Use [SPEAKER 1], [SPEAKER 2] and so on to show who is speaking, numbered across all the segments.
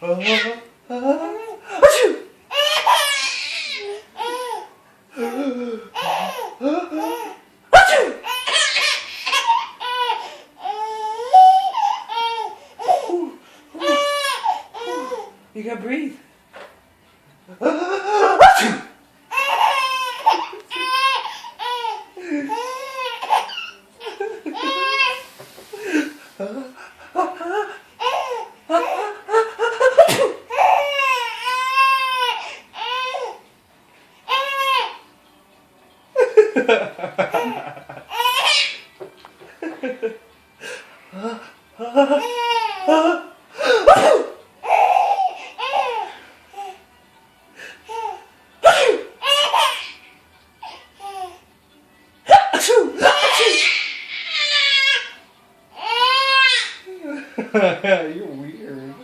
[SPEAKER 1] You gotta breathe. You're weird.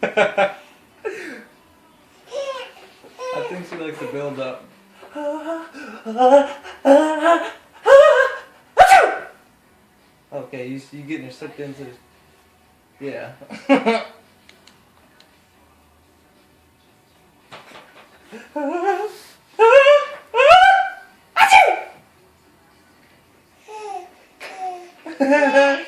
[SPEAKER 1] I think she likes to build up. Okay, you getting her sucked into this. Yeah. Ha